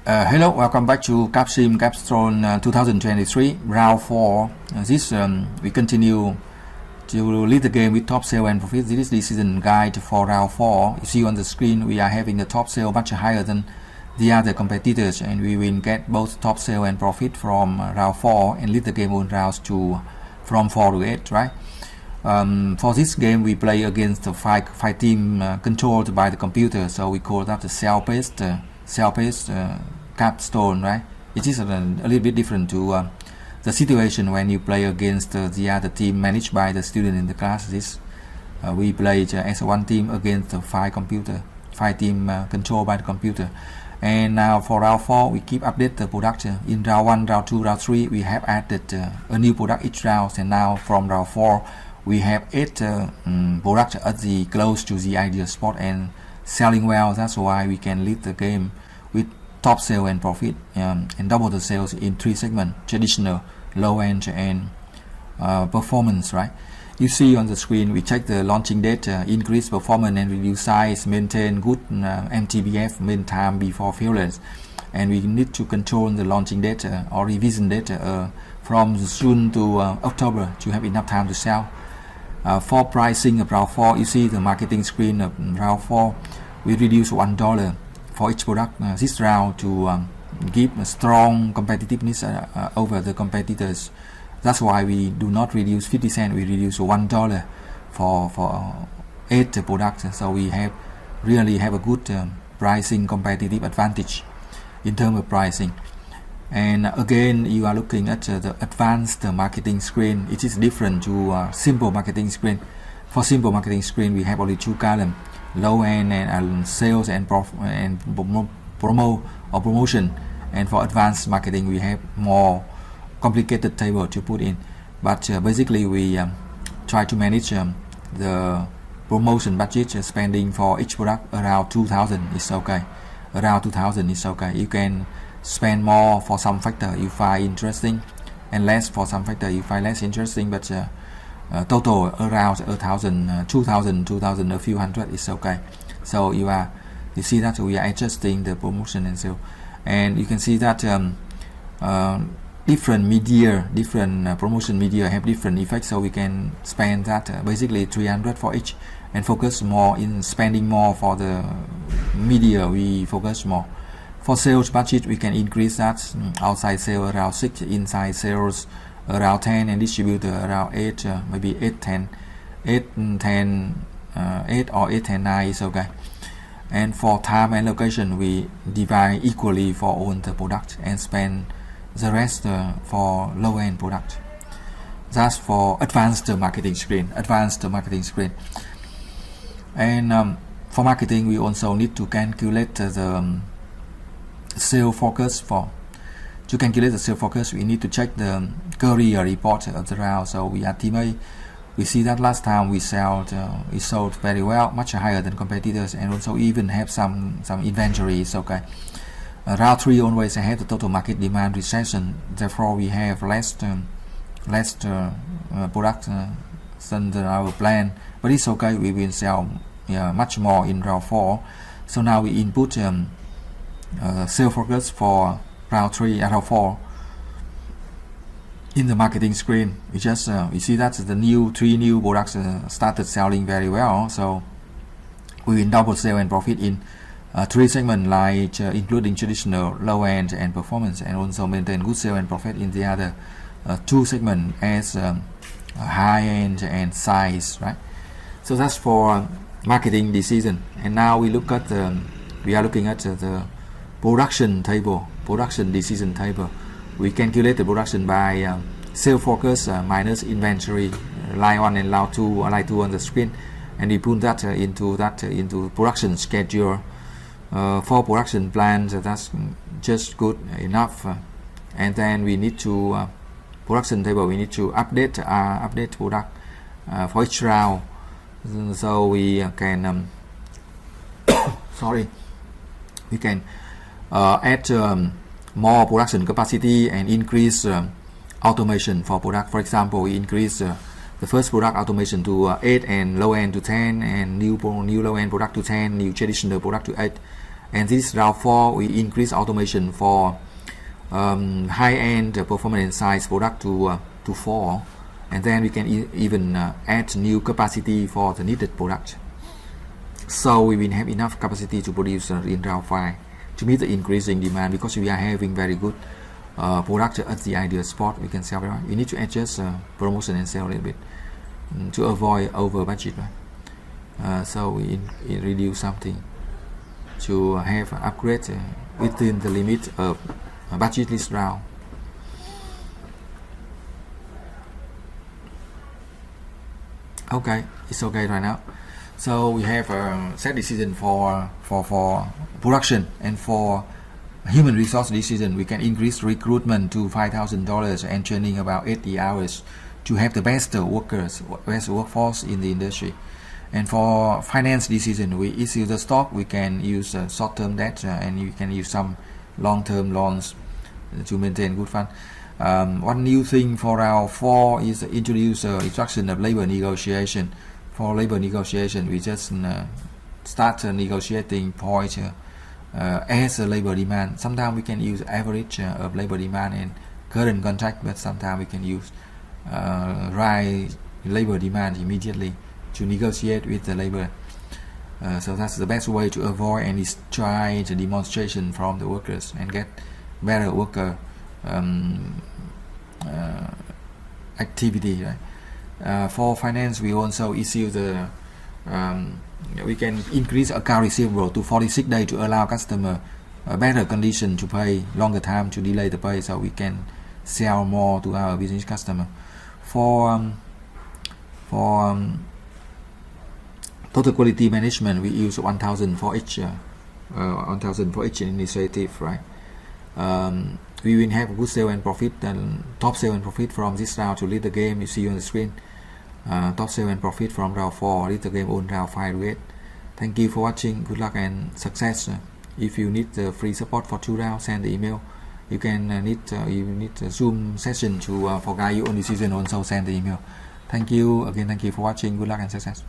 Hello, welcome back to Capsim Capstone 2023 round 4. We continue to lead the game with top sale and profit. This is the season guide for round 4. You see on the screen we are having the top sale much higher than the other competitors, and we will get both top sale and profit from round 4 and lead the game on rounds from 4 to 8, right? For this game we play against the five team controlled by the computer, so we call that the cell-based capstone, right? It is a little bit different to the situation when you play against the other team managed by the student in the class. We played as one team against the five team controlled by the computer. And now for round 4 we keep update the product. In round 1, round 2, round 3 we have added a new product each round, and now from round 4 we have 8 products at the close to the ideal spot and selling well. That's why we can lead the game with top sale and profit, and double the sales in 3 segments: traditional, low end, and performance, right? You see on the screen we check the launching date, increase performance and reduce size, maintain good MTBF, mean time before failures, and we need to control the launching date or revision date from June to October to have enough time to sell. For pricing of round 4, you see the marketing screen of round 4, we reduce $1 for each product this round to give a strong competitiveness over the competitors. That's why we do not reduce 50 cents, we reduce $1 for 8 products. So we really have a good pricing competitive advantage in terms of pricing. And again, you are looking at the advanced marketing screen. It is different to simple marketing screen. For simple marketing screen, we have only 2 columns: low end and sales and promotion. And for advanced marketing, we have more complicated table to put in. But basically, we try to manage the promotion budget spending for each product around 2,000 is okay. Around 2,000 is okay. You can spend more for some factor you find interesting, and less for some factor you find less interesting, but total around 1,000, 2,000, a few hundred is okay. So you see that we are adjusting the promotion and sale, and you can see that different promotion media have different effects. So we can spend that basically 300 for each, and focus more in spending more for the media. We focus more. For sales budget, we can increase that. Outside sales around 6, inside sales around 10, and distributor around 8, maybe 8, 10, 8 or 8, 10, 9 is okay. And for time and location, we divide equally for all the product and spend the rest for low end product. That's for advanced marketing screen. And for marketing, we also need to calculate the sale focus. To calculate the sale focus, we need to check the career report of the round. So we estimate, we see that last time we sold very well, much higher than competitors, and also even have some inventory is okay. Round 3 always have the total market demand recession, therefore we have less product than our plan, but it's okay, we will sell much more in round 4. So now we input sale focus for round 4 in the marketing screen. We see that the 3 new products started selling very well, so we will double sale and profit in 3 segments, like including traditional, low end, and performance, and also maintain good sale and profit in the other 2 segments as high end and size, right? So that's for marketing decision. And now we are looking at the production decision table. We calculate the production by sale focus minus inventory, line 1 and line 2 on the screen, and we put that into production schedule. For production plans, that's just good enough. And then we need to production table. We need to update product for each round. So we can we can add more production capacity and increase automation for product. For example, we increase the first product automation to 8 and low end to 10, and new low end product to 10, new traditional product to 8, And this round 4 we increase automation for high-end performance and size product to 4, and then we can even add new capacity for the needed product. So we will have enough capacity to produce in round 5 to meet the increasing demand, because we are having very good product at the ideal spot. We can sell very well. We need to adjust promotion and sell a little bit to avoid over budget, right? So we reduce something to have upgrade within the limit of budget list round. Okay, it's okay right now. So we have a set decision for production, and for human resource decision we can increase recruitment to $5,000 and training about 80 hours to have the best workers, best workforce in the industry. And for finance decision, we issue the stock, we can use short-term debt and you can use some long-term loans to maintain good fund. One new thing for round 4 is introduce instruction of labor negotiation. For labor negotiation, we just start negotiating point as a labor demand. Sometimes we can use average of labor demand and current contract, but sometimes we can use rise labor demand immediately to negotiate with the labor. So that's the best way to avoid any strike demonstration from the workers and get better worker activity, right? For finance, we also issue the we can increase account receivable to 46 days to allow customer a better condition to pay, longer time to delay the pay, so we can sell more to our business customer. For total quality management, we use 1,000 for each 1,000 for each initiative, right? We will have good sale and profit and top sale and profit from this round to lead the game. You see on the screen, top sale and profit from round 4, lead the game on round 5 to 8. Thank you for watching. Good luck and success. If you need the free support for 2 rounds, send the email. You can need a Zoom session to for guide you on decision, also send the email. Thank you again. Thank you for watching. Good luck and success.